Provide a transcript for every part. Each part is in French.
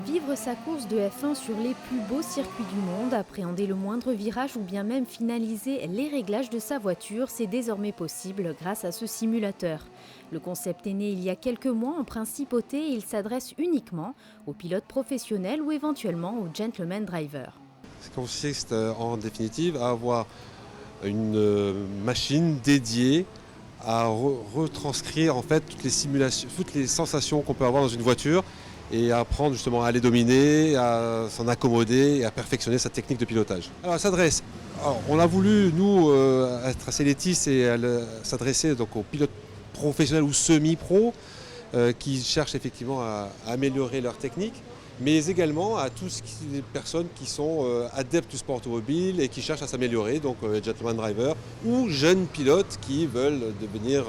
Vivre sa course de F1 sur les plus beaux circuits du monde, appréhender le moindre virage ou bien même finaliser les réglages de sa voiture, c'est désormais possible grâce à ce simulateur. Le concept est né il y a quelques mois en principauté et il s'adresse uniquement aux pilotes professionnels ou éventuellement aux gentlemen drivers. Ça consiste en définitive à avoir une machine dédiée à retranscrire en fait toutes les simulations, toutes les sensations qu'on peut avoir dans une voiture et à apprendre justement à les dominer, à s'en accommoder et à perfectionner sa technique de pilotage. Alors, on a voulu nous être assez élitistes et s'adresser donc aux pilotes professionnels ou semi-pro qui cherchent effectivement à améliorer leur technique, mais également à toutes les personnes qui sont adeptes du sport automobile et qui cherchent à s'améliorer, donc gentleman driver ou jeunes pilotes qui veulent devenir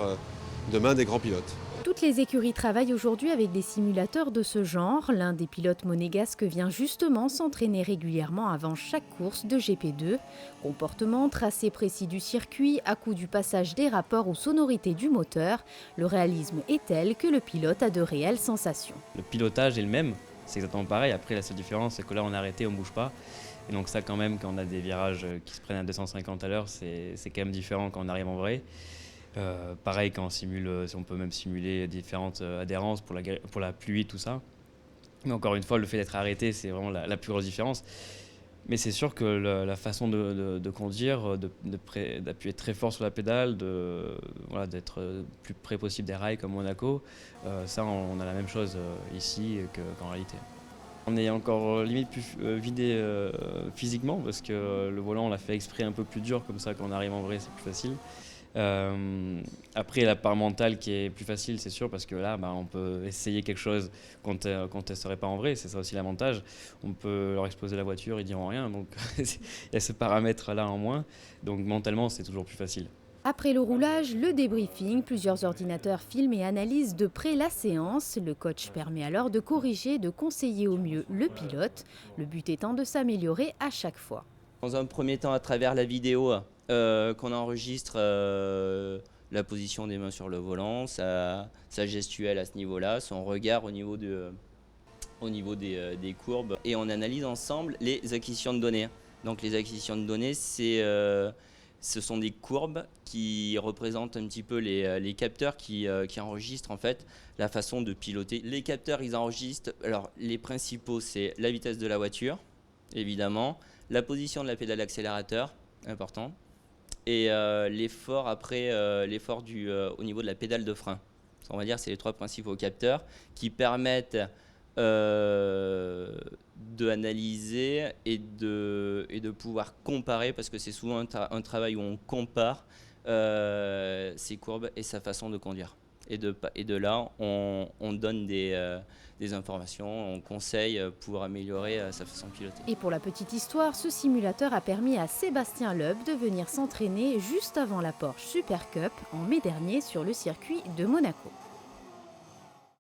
demain des grands pilotes. Toutes les écuries travaillent aujourd'hui avec des simulateurs de ce genre. L'un des pilotes monégasques vient justement s'entraîner régulièrement avant chaque course de GP2. Comportement, tracé précis du circuit, à coup du passage des rapports ou sonorités du moteur, le réalisme est tel que le pilote a de réelles sensations. Le pilotage est le même, c'est exactement pareil. Après, la seule différence, c'est que là, on est arrêté, on ne bouge pas. Et donc ça, quand même, quand on a des virages qui se prennent à 250 à l'heure, c'est quand même différent quand on arrive en vrai. Pareil quand on simule, on peut même simuler différentes adhérences pour la pluie, tout ça. Mais encore une fois, le fait d'être arrêté, c'est vraiment la plus grosse différence. Mais c'est sûr que la façon de conduire, d'appuyer très fort sur la pédale, d'être le plus près possible des rails comme Monaco, ça on a la même chose ici qu'en réalité. On est encore limite plus vidé physiquement parce que le volant on l'a fait exprès un peu plus dur, comme ça quand on arrive en vrai c'est plus facile. Après la part mentale qui est plus facile, c'est sûr, parce que là on peut essayer quelque chose qu'on ne testerait pas en vrai, c'est ça aussi l'avantage. On peut leur exposer la voiture, ils diront rien, donc il y a ce paramètre là en moins, donc mentalement c'est toujours plus facile. Après le roulage, le débriefing, plusieurs ordinateurs filment et analysent de près la séance. Le coach permet alors de corriger, de conseiller au mieux le pilote, le but étant de s'améliorer à chaque fois. Dans un premier temps, à travers la vidéo qu'on enregistre, la position des mains sur le volant, sa gestuelle à ce niveau-là, son regard au niveau des courbes. Et on analyse ensemble les acquisitions de données. Donc les acquisitions de données, ce sont des courbes qui représentent un petit peu les capteurs qui enregistrent en fait la façon de piloter. Les capteurs, ils enregistrent, alors les principaux, c'est la vitesse de la voiture, évidemment, la position de la pédale d'accélérateur, important, et l'effort au niveau de la pédale de frein. On va dire c'est les trois principaux capteurs qui permettent de analyser et de pouvoir comparer, parce que c'est souvent un travail où on compare ses courbes et sa façon de conduire. Et de là, on donne des informations, on conseille pour améliorer sa façon de piloter. Et pour la petite histoire, ce simulateur a permis à Sébastien Loeb de venir s'entraîner juste avant la Porsche Super Cup en mai dernier sur le circuit de Monaco.